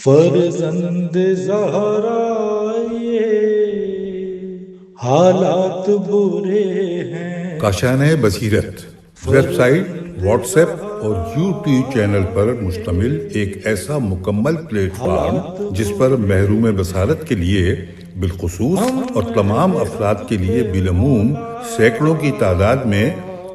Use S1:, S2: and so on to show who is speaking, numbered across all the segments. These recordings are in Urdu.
S1: فرزند زہرا یہ حالات برے ہیں۔
S2: کاشانۂ بصیرت ویب سائٹ، واٹس ایپ اور یوٹیوب چینل پر مشتمل ایک ایسا مکمل پلیٹ فارم جس پر محروم بصارت کے لیے بالخصوص اور تمام افراد کے لیے بالعموم سینکڑوں کی تعداد میں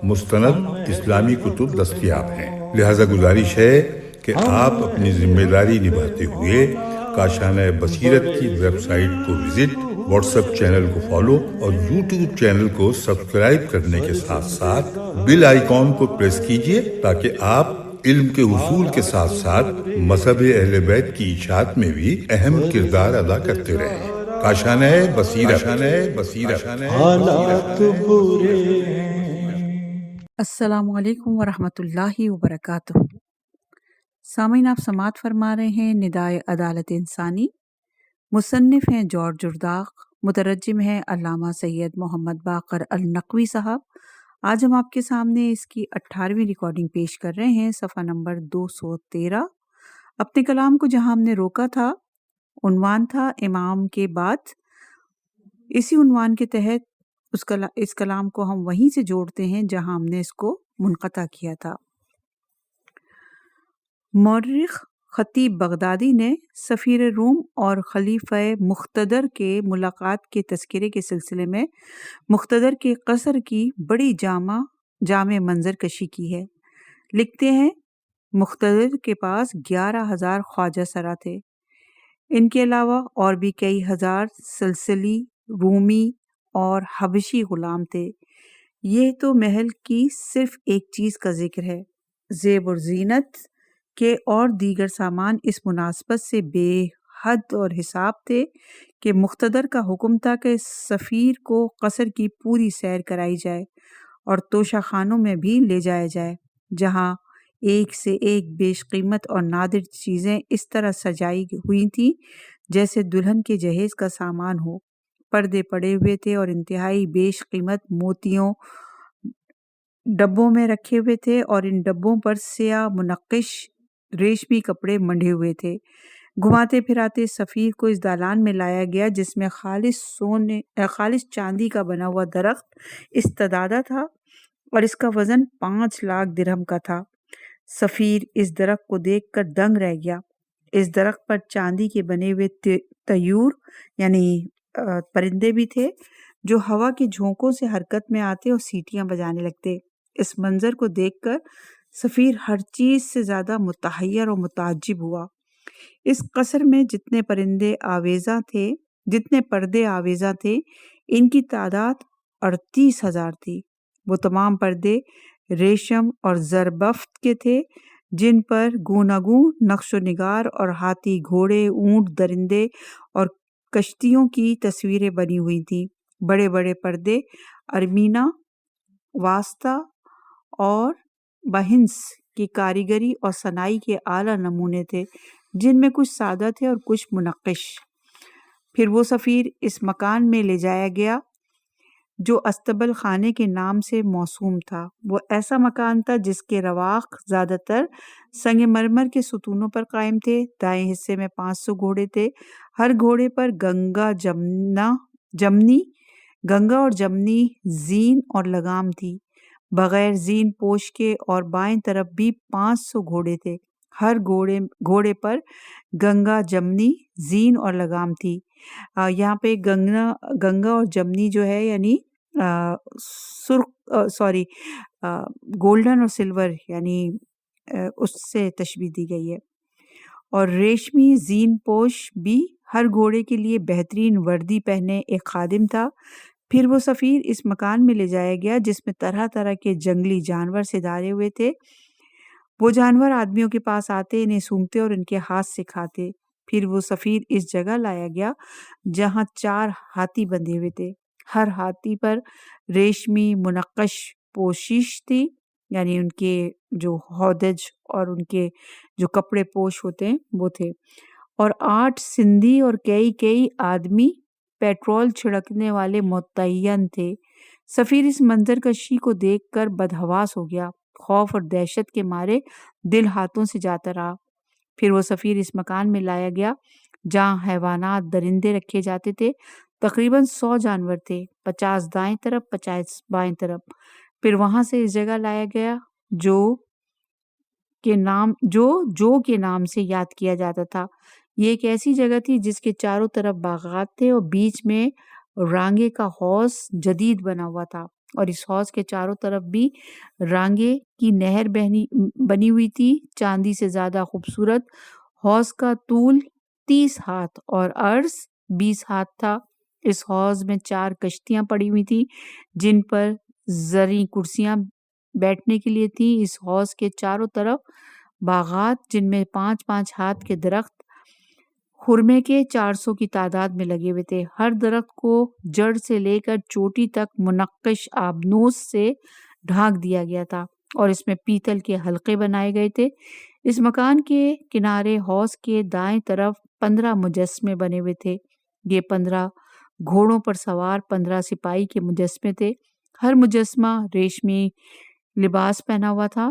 S2: مستند اسلامی کتب دستیاب ہیں۔ لہذا گزارش ہے کہ آپ اپنی ذمہ داری نبھاتے ہوئے کاشانۂ بصیرت کی ویب سائٹ کو وزٹ، واٹس ایپ چینل کو فالو اور یوٹیوب چینل کو سبسکرائب کرنے کے ساتھ ساتھ بیل آئیکن کو پریس کیجئے تاکہ آپ علم کے حصول کے ساتھ ساتھ مذہب اہل بیت کی اشاعت میں بھی اہم کردار ادا کرتے رہیں۔ کاشانۂ بصیرت۔
S1: حالات برے ہیں۔
S3: السلام علیکم ورحمۃ اللہ وبرکاتہ۔ سامعین، آپ سماعت فرما رہے ہیں ندائے عدالت انسانی۔ مصنف ہیں جارج جرداق، مترجم ہیں علامہ سید محمد باقر النقوی صاحب۔ آج ہم آپ کے سامنے اس کی 18ویں ریکارڈنگ پیش کر رہے ہیں، صفحہ نمبر 213۔ اپنے کلام کو جہاں ہم نے روکا تھا، عنوان تھا امام کے بعد۔ اسی عنوان کے تحت اس کلام کو ہم وہیں سے جوڑتے ہیں جہاں ہم نے اس کو منقطع کیا تھا۔ مورخ خطیب بغدادی نے سفیر روم اور خلیفہ مقتدر کے ملاقات کے تذکرے کے سلسلے میں مقتدر کے قصر کی بڑی جامع منظر کشی کی ہے۔ لکھتے ہیں، مقتدر کے پاس 11,000 خواجہ سرا تھے۔ ان کے علاوہ اور بھی کئی ہزار سلسلی، رومی اور حبشی غلام تھے۔ یہ تو محل کی صرف ایک چیز کا ذکر ہے۔ زیب و زینت کے اور دیگر سامان اس مناسبت سے بے حد اور حساب تھے کہ مقتدر کا حکم تھا کہ سفیر کو قصر کی پوری سیر کرائی جائے اور توشہ خانوں میں بھی لے جایا جائے، جہاں ایک سے ایک بیش قیمت اور نادر چیزیں اس طرح سجائی ہوئی تھیں جیسے دلہن کے جہیز کا سامان ہو۔ پردے پڑے ہوئے تھے اور انتہائی بیش قیمت موتیوں ڈبوں میں رکھے ہوئے تھے، اور ان ڈبوں پر سیاہ منقش ریشمی کپڑے منڈے ہوئے تھے۔ گھماتے پھراتے سفیر کو اس دالان میں لایا گیا جس میں خالص چاندی کا بنا ہوا درخت استدادہ تھا اور اس کا وزن 5 لاکھ درہم کا تھا۔ سفیر اس درخت کو دیکھ کر دنگ رہ گیا۔ اس درخت پر چاندی کے بنے ہوئے طیور یعنی پرندے بھی تھے جو ہوا کے جھونکوں سے حرکت میں آتے اور سیٹیاں بجانے لگتے۔ اس منظر کو دیکھ کر سفیر ہر چیز سے زیادہ متحیر اور متعجب ہوا۔ اس قصر میں جتنے پردے آویزاں تھے ان کی تعداد 38,000 تھی۔ وہ تمام پردے ریشم اور زربفت کے تھے جن پر گوناگون نقش و نگار اور ہاتھی، گھوڑے، اونٹ، درندے اور کشتیوں کی تصویریں بنی ہوئی تھیں۔ بڑے بڑے پردے ارمینا، واسطہ اور بہنس کی کاریگری اور صنائی کے اعلیٰ نمونے تھے، جن میں کچھ سادہ تھے اور کچھ منقش۔ پھر وہ سفیر اس مکان میں لے جایا گیا جو استبل خانے کے نام سے موسوم تھا۔ وہ ایسا مکان تھا جس کے رواق زیادہ تر سنگ مرمر کے ستونوں پر قائم تھے۔ دائیں حصے میں 500 گھوڑے تھے۔ ہر گھوڑے پر گنگا اور جمنی زین اور لگام تھی۔ بغیر زین پوش کے اور بائیں طرف بھی 500 گھوڑے تھے۔ ہر گھوڑے پر گنگا، جمنی، زین اور لگام تھی۔ یہاں پہ گنگا اور جمنی جو ہے یعنی گولڈن اور سلور یعنی اس سے تشبیہ دی گئی ہے۔ اور ریشمی زین پوش بھی ہر گھوڑے کے لیے بہترین وردی پہنے ایک خادم تھا۔ پھر وہ سفیر اس مکان میں لے جایا گیا جس میں طرح طرح کے جنگلی جانور سے دھارے ہوئے تھے۔ وہ جانور آدمیوں کے پاس آتے، انہیں سونگھتے اور ان کے ہاتھ سے کھاتے۔ پھر وہ سفیر اس جگہ لایا گیا جہاں 4 ہاتھی بندھے ہوئے تھے۔ ہر ہاتھی پر ریشمی منقش پوشش تھی، یعنی ان کے جو ہودج اور ان کے جو کپڑے پوش ہوتے ہیں وہ تھے، اور 8 سندھی اور کئی آدمی پیٹرول چھڑکنے والے متعین تھے۔ سفیر اس منظر کشی کو دیکھ کر بدحواس ہو گیا۔ خوف اور دہشت کے مارے دل ہاتھوں سے جاتا رہا۔ پھر وہ سفیر اس مکان میں لایا گیا جہاں حیوانات درندے رکھے جاتے تھے. تقریباً 100 جانور تھے، 50 دائیں طرف 50 بائیں طرف. پھر وہاں سے اس جگہ لایا گیا جو کے نام سے یاد کیا جاتا تھا. یہ ایک ایسی جگہ تھی جس کے چاروں طرف باغات تھے اور بیچ میں رانگے کا حوض جدید بنا ہوا تھا، اور اس حوض کے چاروں طرف بھی رانگے کی نہر بنی ہوئی تھی. چاندی سے زیادہ خوبصورت حوض کا طول 30 ہاتھ اور عرض 20 ہاتھ تھا. اس حوض میں 4 کشتیاں پڑی ہوئی تھیں جن پر زرعی کرسیاں بیٹھنے کے لیے تھیں. اس حوض کے چاروں طرف باغات جن میں 5-5 ہاتھ کے درخت خرمے کے 400 کی تعداد میں لگے ہوئے تھے. ہر درخت کو جڑ سے لے کر چوٹی تک منقش آبنوس سے ڈھانک دیا گیا تھا اور اس میں پیتل کے حلقے بنائے گئے تھے. اس مکان کے کنارے حوض کے دائیں طرف 15 مجسمے بنے ہوئے تھے. یہ 15 گھوڑوں پر سوار 15 سپاہی کے مجسمے تھے. ہر مجسمہ ریشمی لباس پہنا ہوا تھا.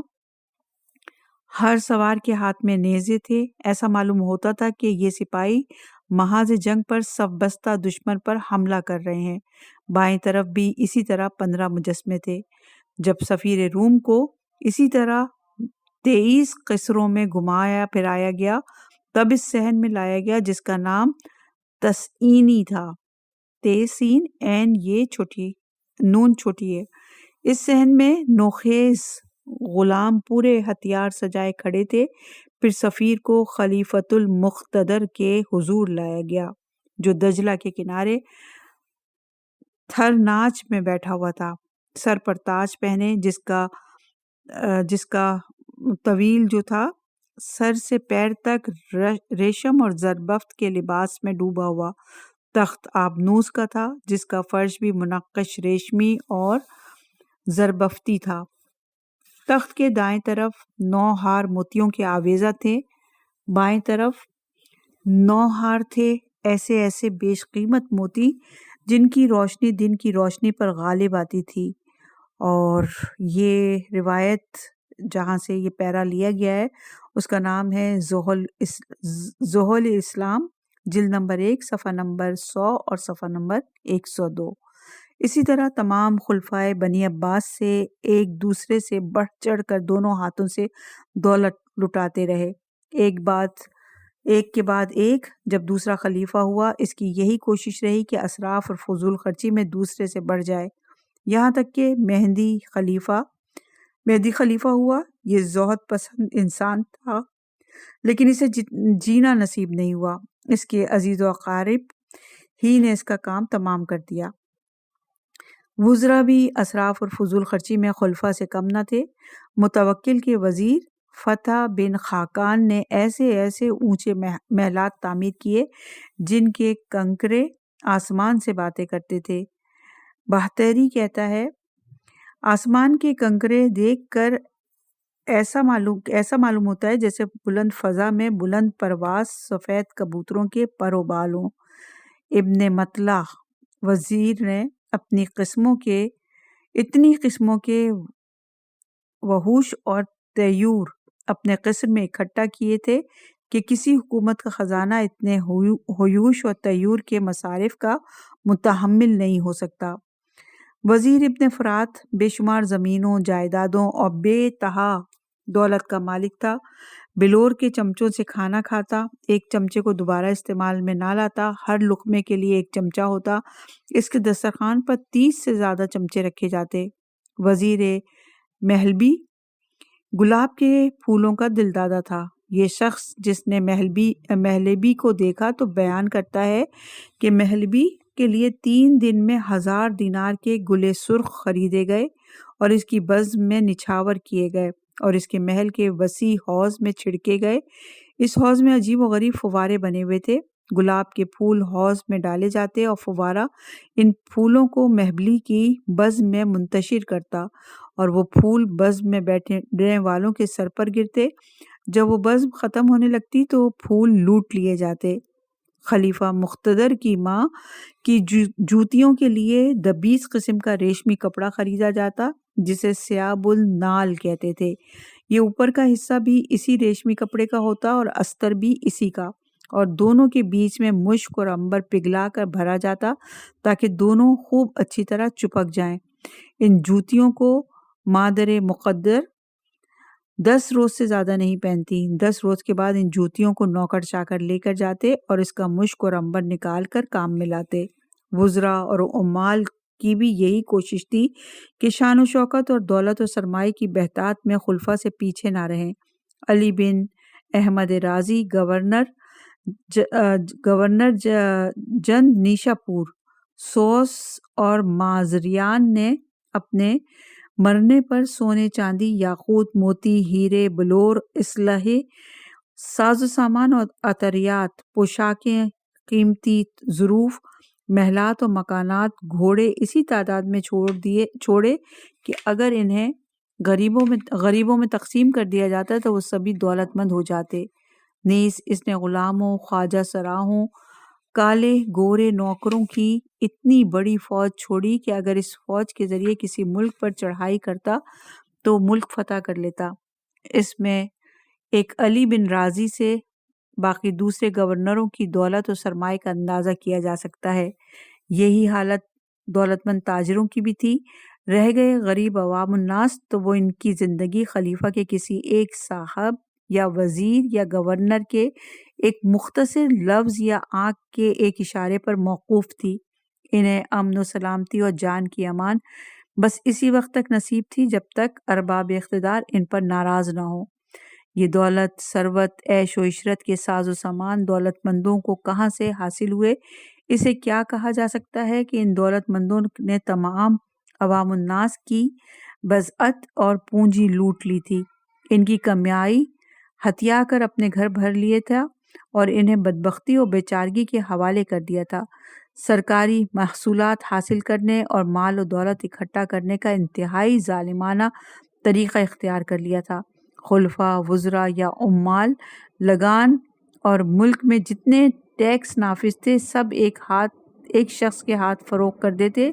S3: ہر سوار کے ہاتھ میں نیزے تھے. ایسا معلوم ہوتا تھا کہ یہ سپاہی محاذ جنگ پر صف بستہ دشمن پر حملہ کر رہے ہیں. بائیں طرف بھی اسی طرح 15 مجسمے تھے. جب سفیر روم کو اسی طرح 23 قصروں میں گھمایا پھرایا گیا تب اس صحن میں لایا گیا جس کا نام تسعینی تھا. تسعین عین یہ نون چھوٹی ہے. اس صحن میں نوخیز غلام پورے ہتھیار سجائے کھڑے تھے. پھر سفیر کو خلیفۃ المقتدر کے حضور لایا گیا جو دجلہ کے کنارے تھر ناچ میں بیٹھا ہوا تھا، سر پر تاج پہنے جس کا طویل جو تھا سر سے پیر تک ریشم اور زربفت کے لباس میں ڈوبا ہوا. تخت آبنوس کا تھا جس کا فرش بھی منقش ریشمی اور زربفتی تھا. تخت کے دائیں طرف 9 ہار موتیوں کے آویزہ تھے. بائیں طرف 9 ہار تھے، ایسے بیش قیمت موتی جن کی روشنی دن کی روشنی پر غالب آتی تھی. اور یہ روایت جہاں سے یہ پیرا لیا گیا ہے اس کا نام ہے زحل اسلام، جلد نمبر 1 صفحہ نمبر 100 اور صفحہ نمبر 102. اسی طرح تمام خلفائے بنی عباس سے ایک دوسرے سے بڑھ چڑھ کر دونوں ہاتھوں سے دولت لٹاتے رہے، ایک کے بعد ایک. جب دوسرا خلیفہ ہوا اس کی یہی کوشش رہی کہ اسراف اور فضول خرچی میں دوسرے سے بڑھ جائے، یہاں تک کہ مہدی خلیفہ ہوا. یہ زہد پسند انسان تھا لیکن اسے جینا نصیب نہیں ہوا. اس کے عزیز و اقارب ہی نے اس کا کام تمام کر دیا. وزراء بھی اسراف اور فضول خرچی میں خلفاء سے کم نہ تھے. متوکل کے وزیر فتح بن خاقان نے ایسے اونچے محلات تعمیر کیے جن کے کنکرے آسمان سے باتیں کرتے تھے. بہتری کہتا ہے آسمان کے کنکرے دیکھ کر ایسا معلوم ہوتا ہے جیسے بلند فضا میں بلند پرواز سفید کبوتروں کے پر و بال ہوں. ابن مطلع وزیر نے اتنی قسموں کے وحوش اور طیور اپنے قصر میں اکٹھا کیے تھے کہ کسی حکومت کا خزانہ اتنے وحوش اور طیور کے مصارف کا متحمل نہیں ہو سکتا. وزیر ابن فرات بے شمار زمینوں جائیدادوں اور بے تہا دولت کا مالک تھا. بلور کے چمچوں سے کھانا کھاتا، ایک چمچے کو دوبارہ استعمال میں نہ لاتا. ہر لقمے کے لیے ایک چمچہ ہوتا. اس کے دسترخوان پر 30 سے زیادہ چمچے رکھے جاتے. وزیر محلبی گلاب کے پھولوں کا دلدادہ تھا. یہ شخص جس نے محلبی کو دیکھا تو بیان کرتا ہے کہ محلبی کے لیے 3 دن میں 1000 دینار کے گلے سرخ خریدے گئے اور اس کی بزم میں نچھاور کیے گئے اور اس کے محل کے وسیع حوض میں چھڑکے گئے. اس حوض میں عجیب و غریب فوارے بنے ہوئے تھے. گلاب کے پھول حوض میں ڈالے جاتے اور فوارہ ان پھولوں کو محبلی کی بزم میں منتشر کرتا اور وہ پھول بزم میں بیٹھنے والوں کے سر پر گرتے. جب وہ بزم ختم ہونے لگتی تو پھول لوٹ لیے جاتے. خلیفہ مقتدر کی ماں کی جوتیوں کے لیے 20 قسم کا ریشمی کپڑا خریدا جاتا جسے سیاب النال کہتے تھے. یہ اوپر کا حصہ بھی اسی ریشمی کپڑے کا ہوتا اور استر بھی اسی کا، اور دونوں کے بیچ میں مشک اور عنبر پگھلا کر بھرا جاتا تاکہ دونوں خوب اچھی طرح چپک جائیں۔ ان جوتیوں کو مادر مقدر 10 روز سے زیادہ نہیں پہنتی۔ 10 روز کے بعد ان جوتیوں کو نوکر چاکر لے کر جاتے اور اس کا مشک اور عنبر نکال کر کام میں لاتے۔ وزراء اور عمال کی بھی یہی کوشش تھی کہ شان و شوکت اور دولت و سرمایہ کی بہتات میں خلفاء سے پیچھے نہ رہیں۔ علی بن احمد رازی گورنر جند نیشا پور، سوس اور مازریان نے اپنے مرنے پر سونے چاندی، یاقوت، موتی، ہیرے، بلور، اسلحے، ساز و سامان اور عطریات، پوشاکیں، قیمتی ظروف، محلات و مکانات، گھوڑے اسی تعداد میں چھوڑے کہ اگر انہیں غریبوں میں تقسیم کر دیا جاتا تو وہ سبھی دولت مند ہو جاتے۔ نیز اس نے غلاموں، خواجہ سراہوں، کالے گورے نوکروں کی اتنی بڑی فوج چھوڑی کہ اگر اس فوج کے ذریعے کسی ملک پر چڑھائی کرتا تو ملک فتح کر لیتا۔ اس میں ایک علی بن رازی سے باقی دوسرے گورنروں کی دولت و سرمایہ کا اندازہ کیا جا سکتا ہے۔ یہی حالت دولت مند تاجروں کی بھی تھی۔ رہ گئے غریب عوام الناس تو وہ ان کی زندگی خلیفہ کے کسی ایک صاحب یا وزیر یا گورنر کے ایک مختصر لفظ یا آنکھ کے ایک اشارے پر موقوف تھی۔ انہیں امن و سلامتی اور جان کی امان بس اسی وقت تک نصیب تھی جب تک ارباب اقتدار ان پر ناراض نہ ہو۔ یہ دولت، ثروت، عیش و عشرت کے ساز و سامان دولت مندوں کو کہاں سے حاصل ہوئے، اسے کیا کہا جا سکتا ہے کہ ان دولت مندوں نے تمام عوام الناس کی بضاعت اور پونجی لوٹ لی تھی، ان کی کمائی ہتھیا کر اپنے گھر بھر لیے تھا اور انہیں بدبختی اور بیچارگی کے حوالے کر دیا تھا۔ سرکاری محصولات حاصل کرنے اور مال و دولت اکٹھا کرنے کا انتہائی ظالمانہ طریقہ اختیار کر لیا تھا۔ خلفاء، وزراء یا عمال لگان اور ملک میں جتنے ٹیکس نافذ تھے سب ایک شخص کے ہاتھ فروخت کر دیتے۔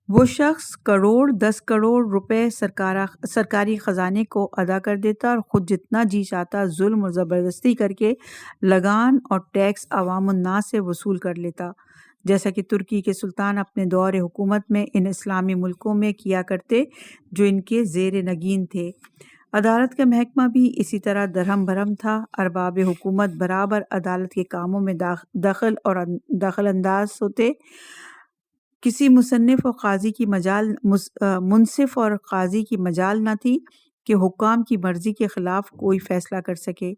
S3: وہ شخص کروڑ 10 کروڑ روپے سرکاری خزانے کو ادا کر دیتا اور خود جتنا جی چاہتا ظلم اور زبردستی کر کے لگان اور ٹیکس عوام الناس سے وصول کر لیتا، جیسا کہ ترکی کے سلطان اپنے دور حکومت میں ان اسلامی ملکوں میں کیا کرتے جو ان کے زیر نگین تھے۔ عدالت کا محکمہ بھی اسی طرح درہم بھرم تھا۔ ارباب حکومت برابر عدالت کے کاموں میں دخل انداز ہوتے۔ کسی منصف اور قاضی کی مجال نہ تھی کہ حکام کی مرضی کے خلاف کوئی فیصلہ کر سکے۔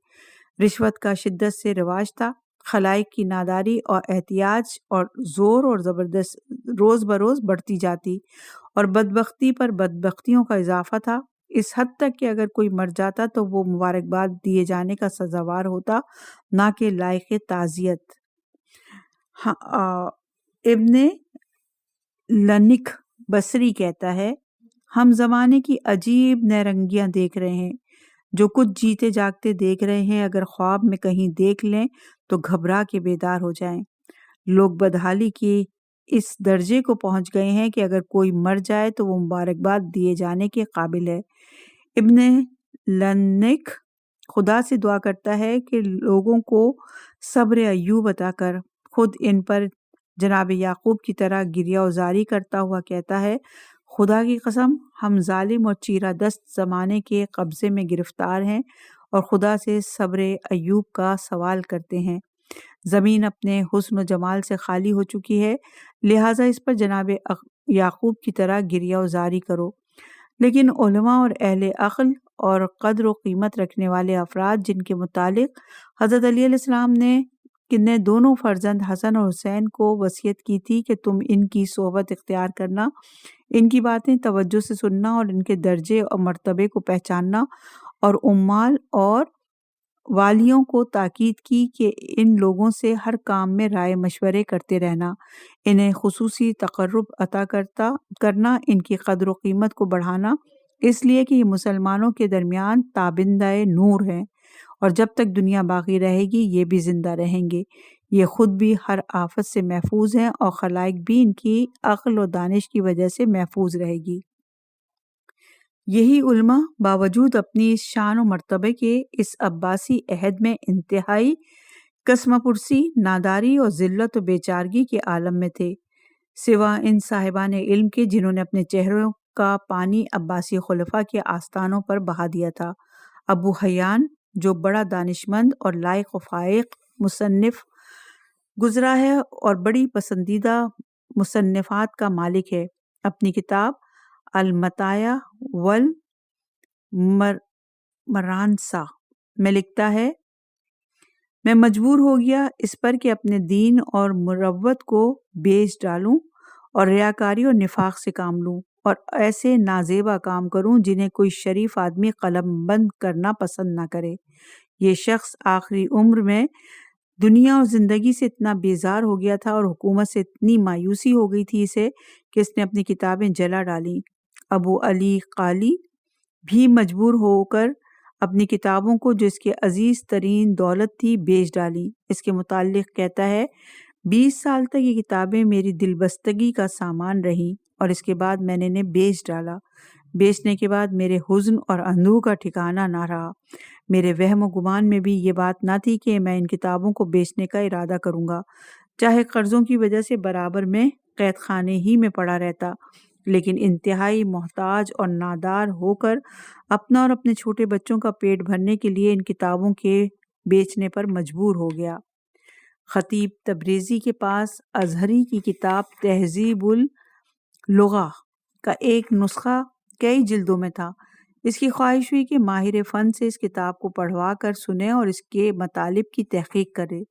S3: رشوت کا شدت سے رواج تھا۔ خلائق کی ناداری اور احتیاج اور زور اور زبردست روز بروز بڑھتی جاتی اور بدبختی پر بدبختیوں کا اضافہ تھا، اس حد تک کہ اگر کوئی مر جاتا تو وہ مبارکباد دیے جانے کا سزاوار ہوتا، نہ کہ لائق تعزیت۔ ابن لنک بصری کہتا ہے، ہم زمانے کی عجیب نیرنگیاں دیکھ رہے ہیں، جو کچھ جیتے جاگتے دیکھ رہے ہیں اگر خواب میں کہیں دیکھ لیں تو گھبرا کے بیدار ہو جائیں۔ لوگ بدحالی کے اس درجے کو پہنچ گئے ہیں کہ اگر کوئی مر جائے تو وہ مبارکباد دیے جانے کے قابل ہے۔ ابن لنک خدا سے دعا کرتا ہے کہ لوگوں کو صبر ایوب عطا کر، خود ان پر جناب یعقوب کی طرح گریہ وزاری کرتا ہوا کہتا ہے، خدا کی قسم ہم ظالم اور چیرہ دست زمانے کے قبضے میں گرفتار ہیں اور خدا سے صبر ایوب کا سوال کرتے ہیں۔ زمین اپنے حسن و جمال سے خالی ہو چکی ہے، لہٰذا اس پر جناب یعقوب کی طرح گریہ وزاری کرو۔ لیکن علماء اور اہل عقل اور قدر و قیمت رکھنے والے افراد جن کے متعلق حضرت علی علیہ السلام نے دونوں فرزند حسن اور حسین کو وصیت کی تھی کہ تم ان کی صحبت اختیار کرنا، ان کی باتیں توجہ سے سننا اور ان کے درجے اور مرتبے کو پہچاننا، اور عمال اور والیوں کو تاکید کی کہ ان لوگوں سے ہر کام میں رائے مشورے کرتے رہنا، انہیں خصوصی تقرب عطا کرنا، ان کی قدر و قیمت کو بڑھانا، اس لیے کہ یہ مسلمانوں کے درمیان تابندہ نور ہیں اور جب تک دنیا باقی رہے گی یہ بھی زندہ رہیں گے۔ یہ خود بھی ہر آفت سے محفوظ ہیں اور خلائق بھی ان کی عقل و دانش کی وجہ سے محفوظ رہے گی۔ یہی علماء باوجود اپنی اس شان و مرتبے کے اس عباسی عہد میں انتہائی قسم پرسی، ناداری اور ذلت و بیچارگی کے عالم میں تھے، سوا ان صاحبان علم کے جنہوں نے اپنے چہروں کا پانی عباسی خلفاء کے آستانوں پر بہا دیا تھا۔ ابو حیان جو بڑا دانشمند اور لائق و فائق مصنف گزرا ہے اور بڑی پسندیدہ مصنفات کا مالک ہے، اپنی کتاب المطایا والمرانسہ میں لکھتا ہے، میں مجبور ہو گیا اس پر کہ اپنے دین اور مروت کو بیچ ڈالوں اور ریاکاری اور نفاق سے کام لوں اور ایسے نازیبا کام کروں جنہیں کوئی شریف آدمی قلم بند کرنا پسند نہ کرے۔ یہ شخص آخری عمر میں دنیا اور زندگی سے اتنا بیزار ہو گیا تھا اور حکومت سے اتنی مایوسی ہو گئی تھی اسے کہ اس نے اپنی کتابیں جلا ڈالیں۔ ابو علی قالی بھی مجبور ہو کر اپنی کتابوں کو جو اس کی عزیز ترین دولت تھی بیچ ڈالی۔ اس کے متعلق کہتا ہے، 20 سال تک یہ کتابیں میری دل بستگی کا سامان رہیں اور اس کے بعد میں نے انہیں بیچ ڈالا۔ بیچنے کے بعد میرے حزن اور اندوہ کا ٹھکانہ نہ رہا۔ میرے وہم و گمان میں بھی یہ بات نہ تھی کہ میں ان کتابوں کو بیچنے کا ارادہ کروں گا، چاہے قرضوں کی وجہ سے برابر میں قید خانے ہی میں پڑا رہتا، لیکن انتہائی محتاج اور نادار ہو کر اپنا اور اپنے چھوٹے بچوں کا پیٹ بھرنے کے لیے ان کتابوں کے بیچنے پر مجبور ہو گیا۔ خطیب تبریزی کے پاس ازہری کی کتاب تہذیب اللغہ کا ایک نسخہ کئی جلدوں میں تھا۔ اس کی خواہش ہوئی کہ ماہر فن سے اس کتاب کو پڑھوا کر سنے اور اس کے مطالب کی تحقیق کرے۔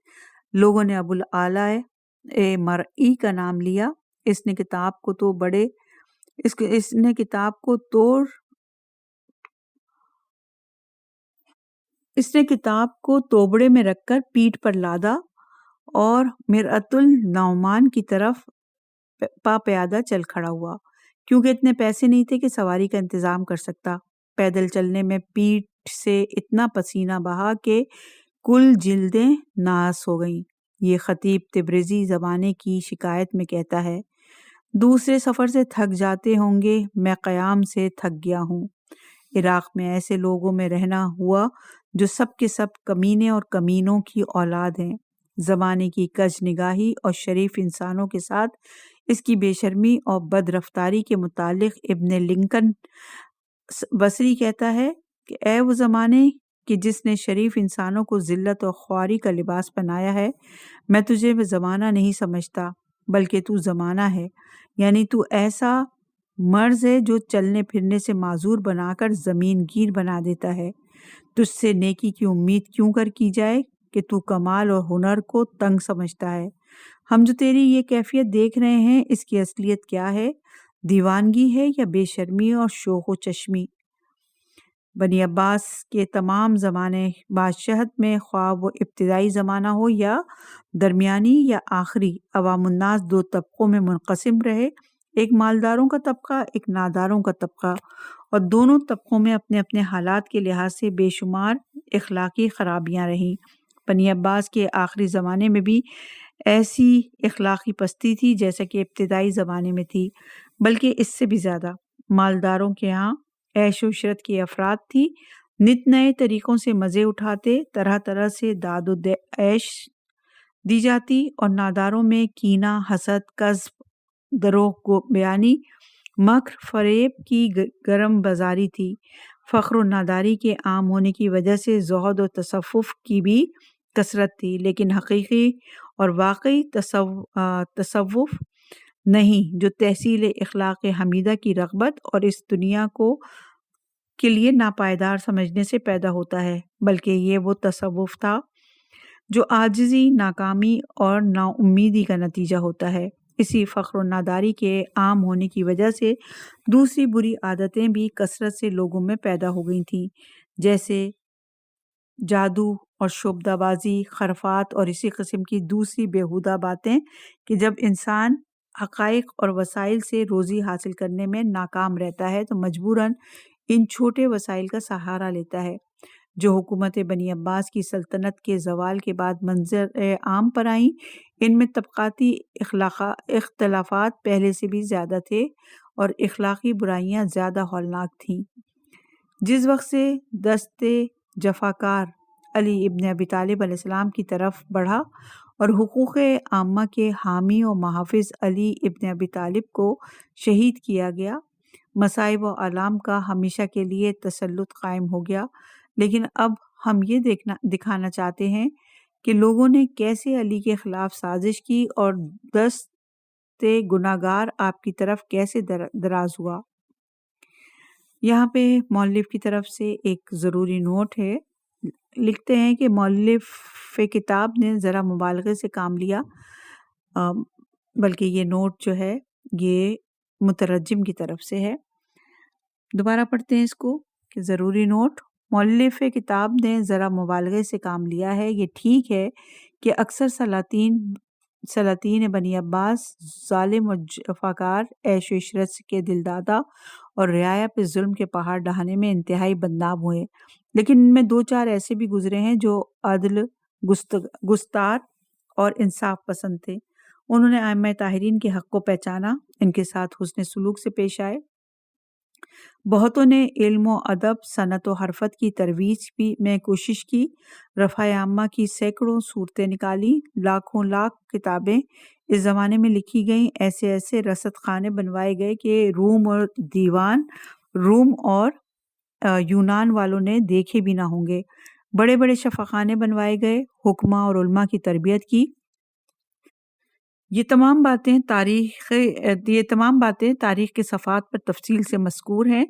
S3: لوگوں نے ابو الاعلی مرئی کا نام لیا۔ اس نے کتاب کو توبڑے میں رکھ کر پیٹھ پر لادا اور مرأت النعمان کی طرف پا پیادہ چل کھڑا ہوا، کیونکہ اتنے پیسے نہیں تھے کہ سواری کا انتظام کر سکتا۔ پیدل چلنے میں پیٹھ سے اتنا پسینہ بہا کہ کل جلدیں ناس ہو گئیں۔ یہ خطیب تبریزی زمانے کی شکایت میں کہتا ہے، دوسرے سفر سے تھک جاتے ہوں گے، میں قیام سے تھک گیا ہوں۔ عراق میں ایسے لوگوں میں رہنا ہوا جو سب کے سب کمینے اور کمینوں کی اولاد ہیں۔ زمانے کی کج نگاہی اور شریف انسانوں کے ساتھ اس کی بے شرمی اور بد رفتاری کے متعلق ابن لنکن بصری کہتا ہے کہ اے وہ زمانے کہ جس نے شریف انسانوں کو ذلت اور خواری کا لباس پہنایا ہے، میں تجھے زمانہ نہیں سمجھتا بلکہ تو زمانہ ہے، یعنی تو ایسا مرض ہے جو چلنے پھرنے سے معذور بنا کر زمین گیر بنا دیتا ہے۔ تجھ سے نیکی کی امید کیوں کر کی جائے کہ تو کمال اور ہنر کو تنگ سمجھتا ہے۔ ہم جو تیری یہ کیفیت دیکھ رہے ہیں اس کی اصلیت کیا ہے؟ دیوانگی ہے یا بے شرمی اور شوق و چشمی؟ بنی عباس کے تمام زمانے بادشاہت میں، خواہ وہ ابتدائی زمانہ ہو یا درمیانی یا آخری، عوام الناس دو طبقوں میں منقسم رہے، ایک مالداروں کا طبقہ، ایک ناداروں کا طبقہ، اور دونوں طبقوں میں اپنے اپنے حالات کے لحاظ سے بے شمار اخلاقی خرابیاں رہیں۔ بنی عباس کے آخری زمانے میں بھی ایسی اخلاقی پستی تھی جیسا کہ ابتدائی زمانے میں تھی، بلکہ اس سے بھی زیادہ۔ مالداروں کے ہاں عیش و عشرت کی افراد تھی، نت نئے طریقوں سے مزے اٹھاتے، طرح طرح سے داد و عیش دی جاتی، اور ناداروں میں کینہ، حسد، کذب، دروغ بیانی، مکر فریب کی گرم بازاری تھی۔ فخر و ناداری کے عام ہونے کی وجہ سے زہد و تصوف کی بھی کثرت تھی، لیکن حقیقی اور واقعی تصوف نہیں جو تحصیل اخلاق حمیدہ کی رغبت اور اس دنیا کو کے لیے ناپائیدار سمجھنے سے پیدا ہوتا ہے، بلکہ یہ وہ تصوف تھا جو عاجزی، ناکامی اور نا امیدی کا نتیجہ ہوتا ہے۔ اسی فخر و ناداری کے عام ہونے کی وجہ سے دوسری بری عادتیں بھی کثرت سے لوگوں میں پیدا ہو گئی تھیں، جیسے جادو اور شعبدہ بازی، خرافات اور اسی قسم کی دوسری بیہودہ باتیں کہ جب انسان حقائق اور وسائل سے روزی حاصل کرنے میں ناکام رہتا ہے تو مجبوراً ان چھوٹے وسائل کا سہارا لیتا ہے، جو حکومت بنی عباس کی سلطنت کے زوال کے بعد منظر عام پر آئیں۔ ان میں طبقاتی اختلافات پہلے سے بھی زیادہ تھے اور اخلاقی برائیاں زیادہ ہولناک تھیں۔ جس وقت سے دست جفاکار علی ابن ابی طالب علیہ السلام کی طرف بڑھا اور حقوق عامہ کے حامی و محافظ علی ابن ابی طالب کو شہید کیا گیا، مصائب و آلام کا ہمیشہ کے لیے تسلط قائم ہو گیا۔ لیکن اب ہم یہ دکھانا چاہتے ہیں کہ لوگوں نے کیسے علی کے خلاف سازش کی اور دست گناہگار آپ کی طرف کیسے دراز ہوا۔ یہاں پہ مؤلف کی طرف سے ایک ضروری نوٹ ہے۔ لکھتے ہیں کہ مؤلف کتاب نے ذرا مبالغے سے کام لیا، بلکہ یہ نوٹ جو ہے یہ مترجم کی طرف سے ہے۔ دوبارہ پڑھتے ہیں اس کو کہ ضروری نوٹ، مؤلف کتاب نے ذرا مبالغے سے کام لیا ہے۔ یہ ٹھیک ہے کہ اکثر سلاطین بنی عباس ظالم و جفاکار، عیش و عشرت کے دل دادا اور رعایا پہ ظلم کے پہاڑ ڈھانے میں انتہائی بدنام ہوئے، لیکن ان میں دو چار ایسے بھی گزرے ہیں جو عدل، گستار اور انصاف پسند تھے۔ انہوں نے ائمہ طاہرین کے حق کو پہچانا، ان کے ساتھ حسن سلوک سے پیش آئے۔ بہتوں نے علم و ادب، صنعت و حرفت کی ترویج میں کوشش کی، رفع عامہ کی سینکڑوں صورتیں نکالی، لاکھوں لاکھ کتابیں اس زمانے میں لکھی گئیں، ایسے رصد خانے بنوائے گئے کہ روم اور یونان والوں نے دیکھے بھی نہ ہوں گے، بڑے بڑے شفاخانے بنوائے گئے، حکماء اور علماء کی تربیت کی۔ یہ تمام باتیں تاریخ کے صفحات پر تفصیل سے مذکور ہیں۔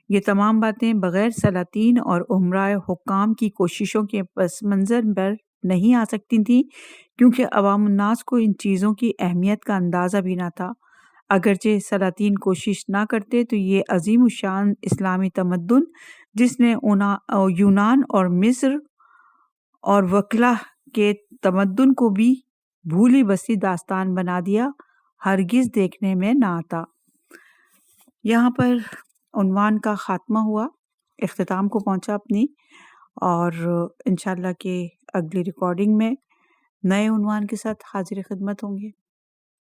S3: یہ تمام باتیں بغیر سلاطین اور عمراء حکام کی کوششوں کے پس منظر پر نہیں آ سکتی تھیں، کیونکہ عوام الناس کو ان چیزوں کی اہمیت کا اندازہ بھی نہ تھا۔ اگرچہ سلاطین کوشش نہ کرتے تو یہ عظیم الشان اسلامی تمدن، جس نے یونان اور مصر اور وکلا کے تمدن کو بھی بھولی بسی داستان بنا دیا، ہرگز دیکھنے میں نہ آتا۔ یہاں پر عنوان کا خاتمہ ہوا، اختتام کو پہنچا اپنی، اور انشاءاللہ کہ اگلی ریکارڈنگ میں نئے عنوان کے ساتھ حاضر خدمت ہوں گے۔